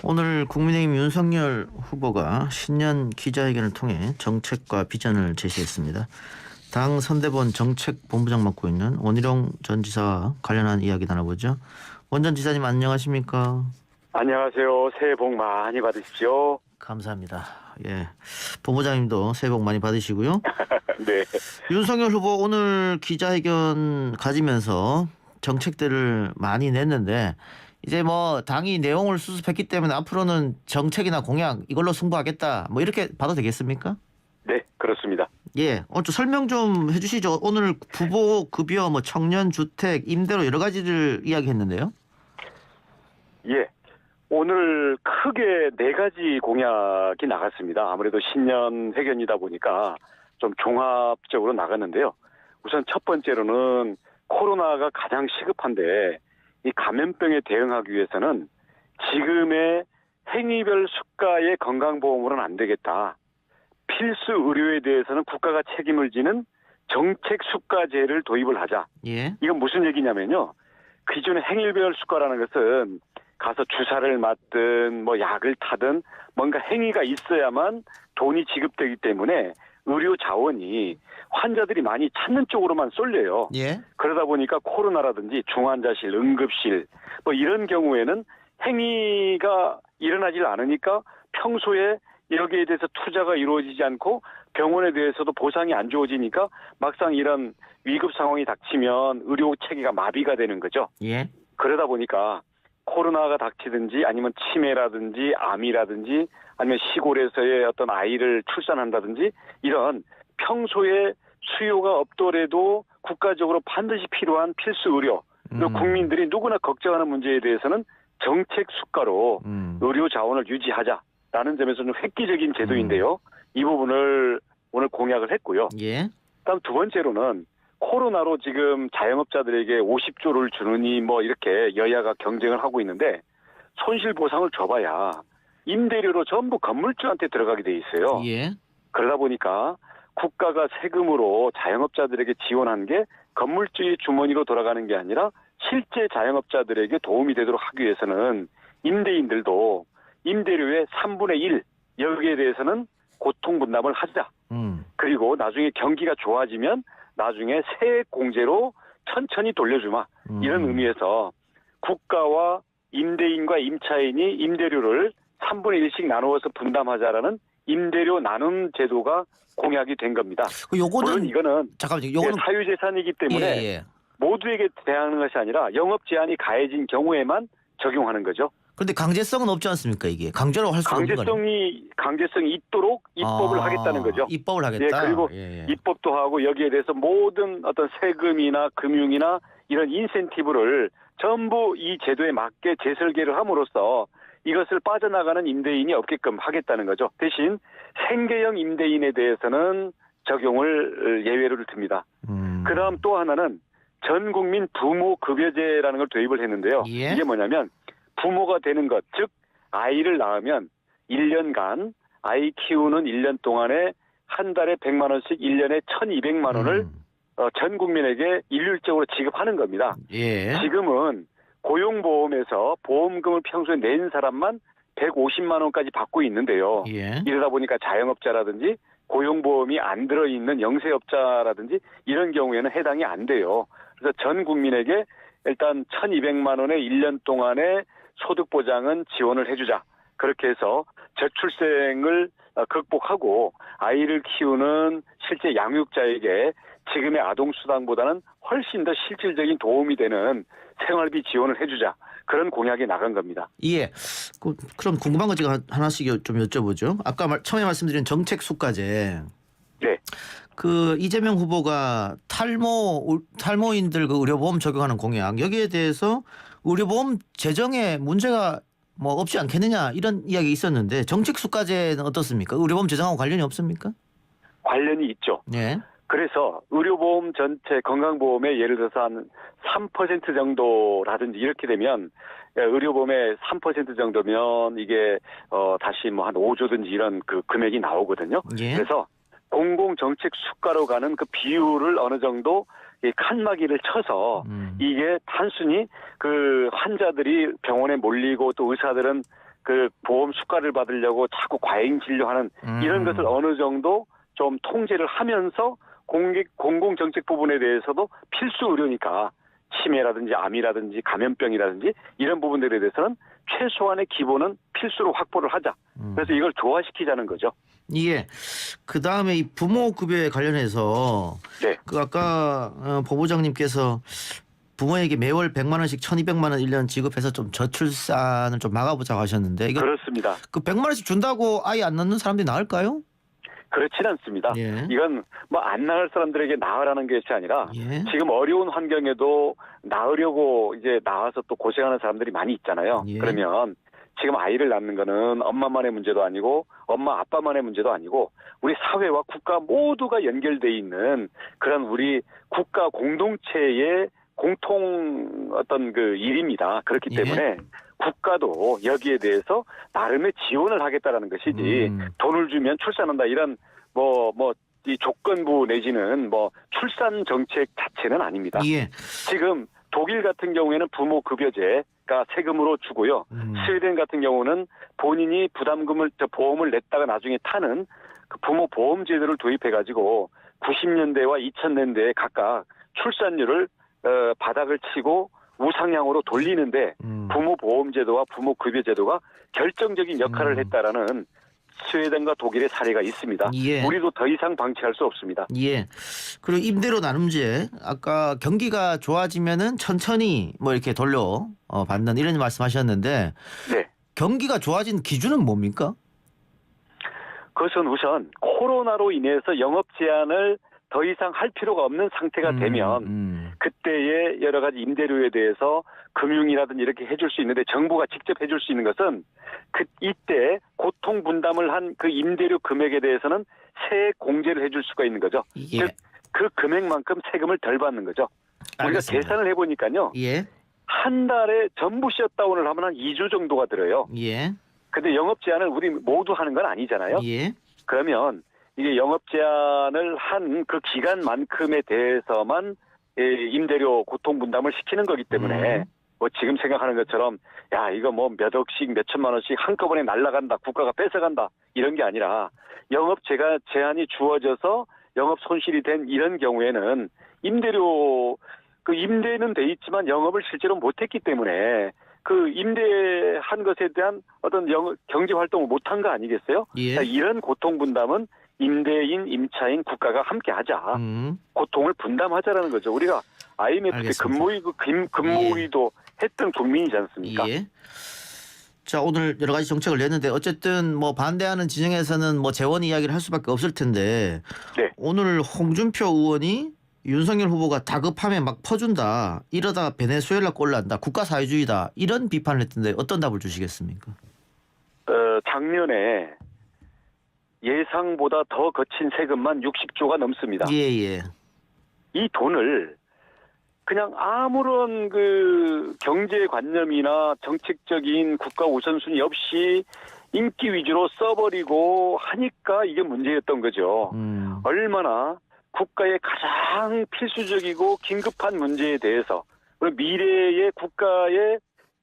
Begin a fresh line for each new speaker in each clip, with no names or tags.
오늘 국민의힘 윤석열 후보가 신년 기자회견을 통해 정책과 비전을 제시했습니다. 당 선대본 정책본부장 맡고 있는 원희룡 전 지사와 관련한 이야기 나눠보죠. 원 전 지사님 안녕하십니까?
안녕하세요. 새해 복 많이 받으십시오.
감사합니다. 예, 본부장님도 새해 복 많이 받으시고요.
네.
윤석열 후보 오늘 기자회견 가지면서 정책들을 많이 냈는데 이제 뭐 당이 내용을 수습했기 때문에 앞으로는 정책이나 공약 이걸로 승부하겠다 뭐 이렇게 봐도 되겠습니까?
네, 그렇습니다.
예, 좀 설명 좀 해주시죠. 오늘 부보 급여, 뭐 청년 주택, 임대료 여러 가지를 이야기했는데요.
예. 오늘 크게 4가지 공약이 나갔습니다. 아무래도 신년 회견이다 보니까 좀 종합적으로 나갔는데요. 우선 첫 번째로는 코로나가 가장 시급한데 이 감염병에 대응하기 위해서는 지금의 행위별 수가의 건강보험으로는 안 되겠다. 필수 의료에 대해서는 국가가 책임을 지는 정책 수가제를 도입을 하자.
예.
이건 무슨 얘기냐면요. 기존의 행위별 수가라는 것은 가서 주사를 맞든 뭐 약을 타든 뭔가 행위가 있어야만 돈이 지급되기 때문에 의료 자원이 환자들이 많이 찾는 쪽으로만 쏠려요.
예.
그러다 보니까 코로나라든지 중환자실, 응급실 뭐 이런 경우에는 행위가 일어나질 않으니까 평소에 여기에 대해서 투자가 이루어지지 않고 병원에 대해서도 보상이 안 주어지니까 막상 이런 위급 상황이 닥치면 의료 체계가 마비가 되는 거죠.
예.
그러다 보니까 코로나가 닥치든지 아니면 치매라든지 암이라든지 아니면 시골에서의 어떤 아이를 출산한다든지 이런 평소에 수요가 없더라도 국가적으로 반드시 필요한 필수 의료 그리고 국민들이 누구나 걱정하는 문제에 대해서는 정책 수가로 의료 자원을 유지하자라는 점에서 는 획기적인 제도인데요. 이 부분을 오늘 공약을 했고요.
예.
다음 두 번째로는 코로나로 지금 자영업자들에게 50조를 주느니 뭐 이렇게 여야가 경쟁을 하고 있는데 손실보상을 줘봐야 임대료로 전부 건물주한테 들어가게 돼 있어요.
예.
그러다 보니까 국가가 세금으로 자영업자들에게 지원한 게 건물주의 주머니로 돌아가는 게 아니라 실제 자영업자들에게 도움이 되도록 하기 위해서는 임대인들도 임대료의 3분의 1 여기에 대해서는 고통분담을 하자. 그리고 나중에 경기가 좋아지면 나중에 세액 공제로 천천히 돌려주마. 이런 의미에서 국가와 임대인과 임차인이 임대료를 3분의 1씩 나누어서 분담하자라는 임대료 나눔 제도가 공약이 된 겁니다.
요거는
물론 이거는
잠깐만요. 요거는
사유재산이기 때문에
예.
모두에게 대하는 것이 아니라 영업 제한이 가해진 경우에만 적용하는 거죠.
그런데 강제성은 없지 않습니까? 이게 강제로 할 수 없는 거예요.
강제성이 있도록 입법을 하겠다는 거죠.
입법을 하겠다.
예, 그리고 입법도 하고 여기에 대해서 모든 어떤 세금이나 금융이나 이런 인센티브를 전부 이 제도에 맞게 재설계를 함으로써 이것을 빠져나가는 임대인이 없게끔 하겠다는 거죠. 대신 생계형 임대인에 대해서는 적용을 예외를 듭니다. 그다음 또 하나는 전 국민 부모 급여제라는 걸 도입을 했는데요.
예?
이게 뭐냐면 부모가 되는 것, 즉 아이를 낳으면 1년간 아이 키우는 1년 동안에 한 달에 100만 원씩 1년에 1,200만 원을 전 국민에게 일률적으로 지급하는 겁니다.
예.
지금은 고용보험에서 보험금을 평소에 낸 사람만 150만 원까지 받고 있는데요.
예.
이러다 보니까 자영업자라든지 고용보험이 안 들어있는 영세업자라든지 이런 경우에는 해당이 안 돼요. 그래서 전 국민에게 일단 1,200만 원의 1년 동안의 소득보장은 지원을 해주자. 그렇게 해서 저출생을 극복하고 아이를 키우는 실제 양육자에게 지금의 아동수당보다는 훨씬 더 실질적인 도움이 되는 생활비 지원을 해주자. 그런 공약이 나간 겁니다.
예. 그럼 궁금한 거 제가 하나씩 좀 여쭤보죠. 아까 처음에 말씀드린 정책 수가제.
네.
그 이재명 후보가 탈모인들 그 의료보험 적용하는 공약 여기에 대해서 의료보험 재정에 문제가 뭐 없지 않겠느냐 이런 이야기 있었는데 정책 수가제는 어떻습니까? 의료보험 재정하고 관련이 없습니까?
관련이 있죠.
예.
그래서 의료보험 전체 건강보험에 예를 들어서 한 3% 정도라든지 이렇게 되면 의료보험의 3% 정도면 이게 다시 뭐 한 5조든지 이런 그 금액이 나오거든요.
예.
그래서 공공정책 수가로 가는 그 비율을 어느 정도 이 칸막이를 쳐서 이게 단순히 그 환자들이 병원에 몰리고 또 의사들은 그 보험 수가를 받으려고 자꾸 과잉 진료하는 이런 것을 어느 정도 좀 통제를 하면서 공공정책 부분에 대해서도 필수 의료니까 치매라든지 암이라든지 감염병이라든지 이런 부분들에 대해서는 최소한의 기본은 필수로 확보를 하자. 그래서 이걸 조화시키자는 거죠.
예. 그 다음에 이 부모 급여에 관련해서
네.
그 아까 본부장님께서 부모에게 매월 100만 원씩 1,200만 원 1년 지급해서 좀 저출산을 좀 막아보자고 하셨는데 이거
그렇습니다.
그 100만 원씩 준다고 아이 안 낳는 사람들이 나을까요?
그렇진 않습니다.
예.
이건 뭐 안 낳을 사람들에게 낳으라는 것이 아니라
예.
지금 어려운 환경에도 낳으려고 이제 나와서 또 고생하는 사람들이 많이 있잖아요.
예.
그러면 지금 아이를 낳는 거는 엄마만의 문제도 아니고 엄마 아빠만의 문제도 아니고 우리 사회와 국가 모두가 연결돼 있는 그런 우리 국가 공동체의 공통 어떤 그 일입니다. 그렇기
예.
때문에 국가도 여기에 대해서 나름의 지원을 하겠다라는 것이지 돈을 주면 출산한다 이런 이 조건부 내지는 뭐 출산 정책 자체는 아닙니다.
예.
지금 독일 같은 경우에는 부모 급여제가 세금으로 주고요. 스웨덴 같은 경우는 본인이 보험을 냈다가 나중에 타는 그 부모 보험 제도를 도입해 가지고 90년대와 2000년대에 각각 출산율을 바닥을 치고 우상향으로 돌리는데 부모 보험 제도와 부모 급여 제도가 결정적인 역할을 했다라는 스웨덴과 독일의 사례가 있습니다.
예.
우리도 더 이상 방치할 수 없습니다.
예. 그리고 임대료 나눔제 아까 경기가 좋아지면은 천천히 뭐 이렇게 돌려 받는 이런 말씀하셨는데
네.
경기가 좋아진 기준은 뭡니까?
그것은 우선 코로나로 인해서 영업 제한을 더 이상 할 필요가 없는 상태가 되면 그때의 여러 가지 임대료에 대해서 금융이라든지 이렇게 해줄 수 있는데 정부가 직접 해줄 수 있는 것은 이때 고통 분담을 한 그 임대료 금액에 대해서는 세액 공제를 해줄 수가 있는 거죠.
예.
즉 그 금액만큼 세금을 덜 받는 거죠. 우리가
알겠습니다.
계산을 해보니까요.
예.
한 달에 전부 셧다운을 하면 한 2주 정도가 들어요.
예.
근데 영업 제한을 우리 모두 하는 건 아니잖아요.
예.
그러면 이게 영업 제한을 한 그 기간만큼에 대해서만 임대료 고통 분담을 시키는 거기 때문에 뭐 지금 생각하는 것처럼 야 이거 뭐 몇 억씩 몇 천만 원씩 한꺼번에 날라간다 국가가 뺏어간다 이런 게 아니라 영업 제한이 주어져서 영업 손실이 된 이런 경우에는 임대료 그 임대는 돼 있지만 영업을 실제로 못했기 때문에 그 임대한 것에 대한 어떤 경제 활동을 못한 거 아니겠어요?
예.
이런 고통 분담은 임대인, 임차인, 국가가 함께하자. 고통을 분담하자라는 거죠. 우리가 IMF 때 근무위도 했던 국민이지 않습니까?
예. 자 오늘 여러 가지 정책을 냈는데 어쨌든 뭐 반대하는 진영에서는 뭐 재원 이야기를 할 수밖에 없을 텐데
네.
오늘 홍준표 의원이 윤석열 후보가 다급하면 막 퍼준다. 이러다가 베네수엘라 꼴난다. 국가사회주의다. 이런 비판을 했던데 어떤 답을 주시겠습니까?
작년에 예상보다 더 거친 세금만 60조가 넘습니다.
예.
이 돈을 그냥 아무런 그 경제관념이나 정책적인 국가 우선순위 없이 인기 위주로 써버리고 하니까 이게 문제였던 거죠. 얼마나 국가의 가장 필수적이고 긴급한 문제에 대해서 그리고 미래의 국가의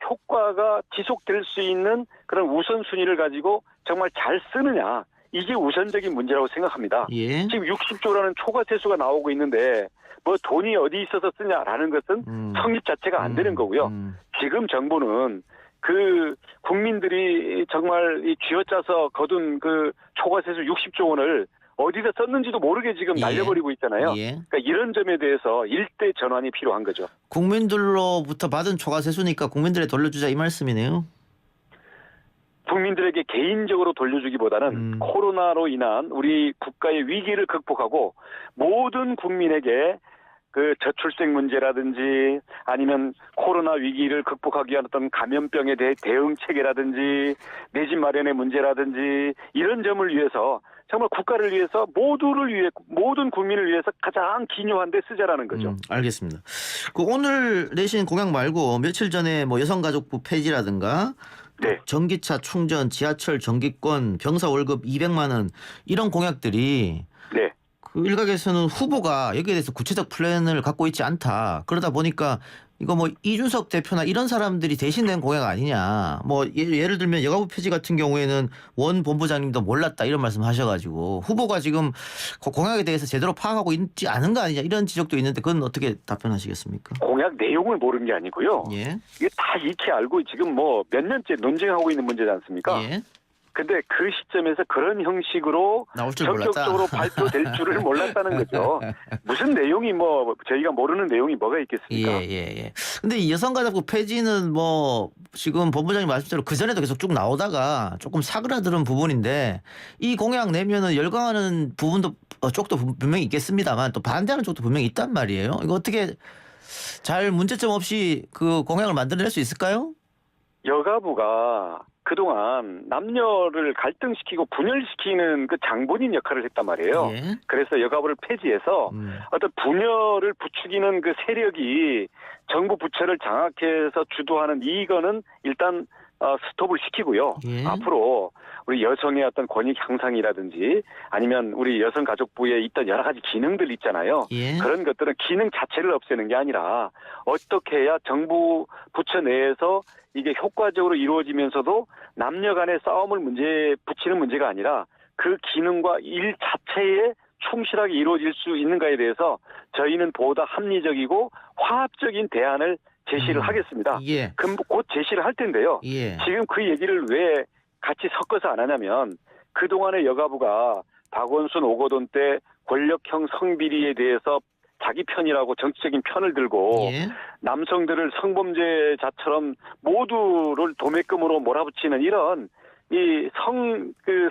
효과가 지속될 수 있는 그런 우선순위를 가지고 정말 잘 쓰느냐. 이게 우선적인 문제라고 생각합니다.
예.
지금 60조라는 초과세수가 나오고 있는데 뭐 돈이 어디 있어서 쓰냐라는 것은 성립 자체가 안 되는 거고요. 지금 정부는 그 국민들이 정말 이 쥐어짜서 거둔 그 초과세수 60조 원을 어디다 썼는지도 모르게 지금 날려버리고 있잖아요.
예.
그러니까 이런 점에 대해서 일대 전환이 필요한 거죠.
국민들로부터 받은 초과세수니까 국민들에 돌려주자 이 말씀이네요.
국민들에게 개인적으로 돌려주기보다는 코로나로 인한 우리 국가의 위기를 극복하고 모든 국민에게 그 저출생 문제라든지 아니면 코로나 위기를 극복하기 위한 어떤 감염병에 대해 대응 체계라든지 내 집 마련의 문제라든지 이런 점을 위해서 정말 국가를 위해서 모든 국민을 위해서 가장 기묘한 데 쓰자라는 거죠.
알겠습니다. 그 오늘 내신 공약 말고 며칠 전에 뭐 여성가족부 폐지라든가
네.
전기차 충전, 지하철 정기권, 병사 월급 200만 원 이런 공약들이
네.
그 일각에서는 후보가 여기에 대해서 구체적 플랜을 갖고 있지 않다. 그러다 보니까 이거 뭐 이준석 대표나 이런 사람들이 대신 낸 공약 아니냐. 뭐 예를 들면 여가부 폐지 같은 경우에는 원 본부장님도 몰랐다 이런 말씀 하셔가지고 후보가 지금 그 공약에 대해서 제대로 파악하고 있지 않은 거 아니냐 이런 지적도 있는데 그건 어떻게 답변하시겠습니까?
공약 내용을 모르는 게 아니고요.
예.
이게 다 익히 알고 지금 뭐 몇 년째 논쟁하고 있는 문제지 않습니까?
예.
근데 그 시점에서 그런 형식으로
나올 줄 몰랐다.
전격적으로 발표될 줄을 몰랐다는 거죠. 무슨 내용이 뭐 저희가 모르는 내용이 뭐가 있겠습니까?
예. 근데 이 여성가족부 폐지는 뭐 지금 본부장님 말씀대로 그 전에도 계속 쭉 나오다가 조금 사그라드는 부분인데 이 공약 내면은 열광하는 부분도 쪽도 분명히 있겠습니다만 또 반대하는 쪽도 분명히 있단 말이에요. 이거 어떻게 잘 문제점 없이 그 공약을 만들어낼 수 있을까요?
여가부가 그동안 남녀를 갈등시키고 분열시키는 그 장본인 역할을 했단 말이에요.
예.
그래서 여가부를 폐지해서 어떤 분열을 부추기는 그 세력이 정부 부처를 장악해서 주도하는 이거는 일단 스톱을 시키고요.
예.
앞으로 우리 여성의 어떤 권익 향상이라든지 아니면 우리 여성가족부에 있던 여러 가지 기능들 있잖아요.
예.
그런 것들은 기능 자체를 없애는 게 아니라 어떻게 해야 정부 부처 내에서 이게 효과적으로 이루어지면서도 남녀 간의 싸움을 붙이는 문제가 아니라 그 기능과 일 자체에 충실하게 이루어질 수 있는가에 대해서 저희는 보다 합리적이고 화합적인 대안을 제시를 하겠습니다.
예.
그럼 곧 제시를 할 텐데요.
예.
지금 그 얘기를 왜 같이 섞어서 안 하냐면 그동안의 여가부가 박원순 오거돈 때 권력형 성비리에 대해서 자기 편이라고 정치적인 편을 들고
예.
남성들을 성범죄자처럼 모두를 도매금으로 몰아붙이는 이런 이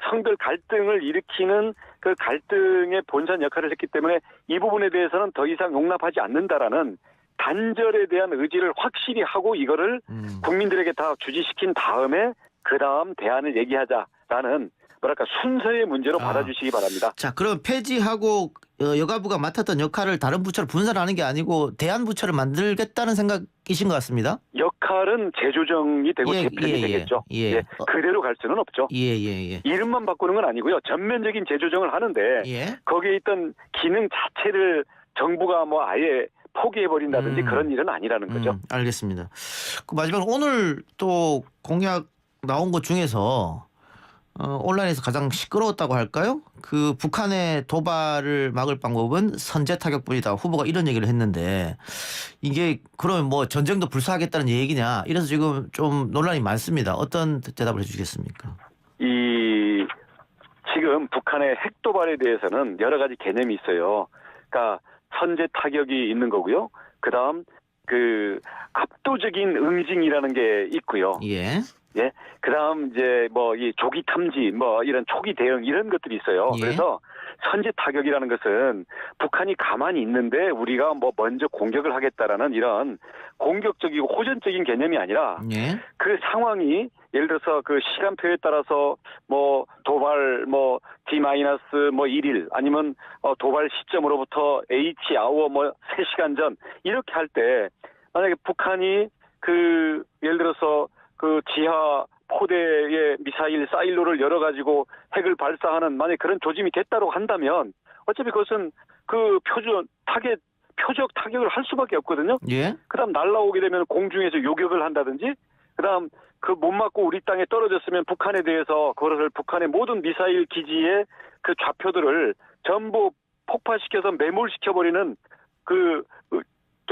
성별 갈등을 일으키는 그 갈등의 본산 역할을 했기 때문에 이 부분에 대해서는 더 이상 용납하지 않는다라는 단절에 대한 의지를 확실히 하고 이거를 국민들에게 다 주지시킨 다음에 그 다음 대안을 얘기하자라는 뭐랄까 순서의 문제로 받아주시기 바랍니다.
자, 그럼 폐지하고 여가부가 맡았던 역할을 다른 부처로 분산하는 게 아니고 대안 부처를 만들겠다는 생각이신 것 같습니다.
역할은 재조정이 되고 재편이 되겠죠.
예.
그대로 갈 수는 없죠.
예.
이름만 바꾸는 건 아니고요. 전면적인 재조정을 하는데
예.
거기에 있던 기능 자체를 정부가 뭐 아예 포기해버린다든지 그런 일은 아니라는 거죠.
알겠습니다. 그 마지막으로 오늘 또 공약 나온 것 중에서 온라인에서 가장 시끄러웠다고 할까요? 그 북한의 도발을 막을 방법은 선제 타격뿐이다. 후보가 이런 얘기를 했는데 이게 그러면 뭐 전쟁도 불사하겠다는 얘기냐? 이래서 지금 좀 논란이 많습니다. 어떤 대답을 해주시겠습니까?
지금 북한의 핵 도발에 대해서는 여러 가지 개념이 있어요. 그러니까 선제 타격이 있는 거고요. 그다음 그 압도적인 응징이라는 게 있고요.
예.
예. 그다음 이제 뭐 이 조기 탐지 뭐 이런 초기 대응 이런 것들이 있어요.
예.
그래서 선제 타격이라는 것은 북한이 가만히 있는데 우리가 뭐 먼저 공격을 하겠다라는 이런 공격적이고 호전적인 개념이 아니라
예.
그 상황이 예를 들어서 그 시간표에 따라서 뭐 도발 뭐 D-1일 아니면 도발 시점으로부터 H 아워 뭐 3시간 전 이렇게 할 때 만약에 북한이 그 예를 들어서 그 지하 포대의 미사일 사일로를 열어가지고 핵을 발사하는 만약 그런 조짐이 됐다고 한다면 어차피 그것은 그 표적 타격을 할 수밖에 없거든요.
예.
그다음 날라오게 되면 공중에서 요격을 한다든지 그다음 그 못 맞고 우리 땅에 떨어졌으면 북한에 대해서 그것을 북한의 모든 미사일 기지의 그 좌표들을 전부 폭파시켜서 매몰시켜버리는 그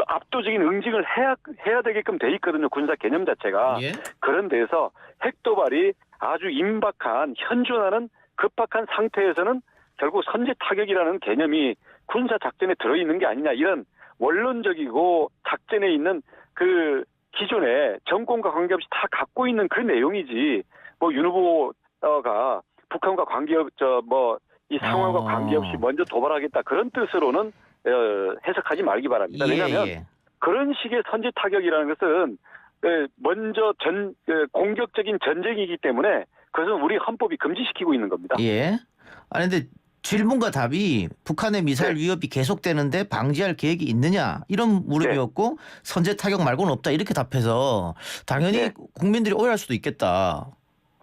압도적인 응징을 해야 되게끔 돼 있거든요. 군사 개념 자체가.
예.
그런 데서 핵도발이 아주 임박한 현존하는 급박한 상태에서는 결국 선제 타격이라는 개념이 군사 작전에 들어있는 게 아니냐 이런 원론적이고 작전에 있는 그 기존에 정권과 관계없이 다 갖고 있는 그 내용이지 뭐 윤 후보가 북한과 이 상황과 관계없이 먼저 도발하겠다 그런 뜻으로는 해석하지 말기 바랍니다. 왜냐하면 그런 식의 선제 타격이라는 것은 먼저 공격적인 전쟁이기 때문에 그것은 우리 헌법이 금지시키고 있는 겁니다.
예. 아니 근데 질문과 답이 북한의 미사일 위협이 계속되는데 방지할 계획이 있느냐 이런 물음이었고 선제 타격 말고는 없다 이렇게 답해서 당연히 국민들이 오해할 수도 있겠다.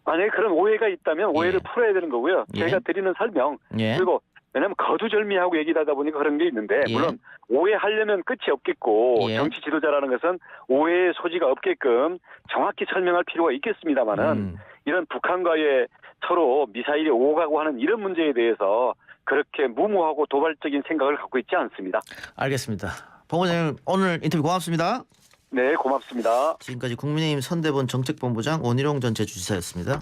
만약에 그런 오해가 있다면 오해를 풀어야 되는 거고요.
예.
제가 드리는 설명 그리고 왜냐하면 거두절미하고 얘기를 하다 보니까 그런 게 있는데
예.
물론 오해하려면 끝이 없겠고
예.
정치 지도자라는 것은 오해의 소지가 없게끔 정확히 설명할 필요가 있겠습니다마는 이런 북한과의 서로 미사일이 오가고 하는 이런 문제에 대해서 그렇게 무모하고 도발적인 생각을 갖고 있지 않습니다.
알겠습니다. 본부장님 오늘 인터뷰 고맙습니다.
네, 고맙습니다.
지금까지 국민의힘 선대본 정책본부장 원희룡 전 제주지사였습니다.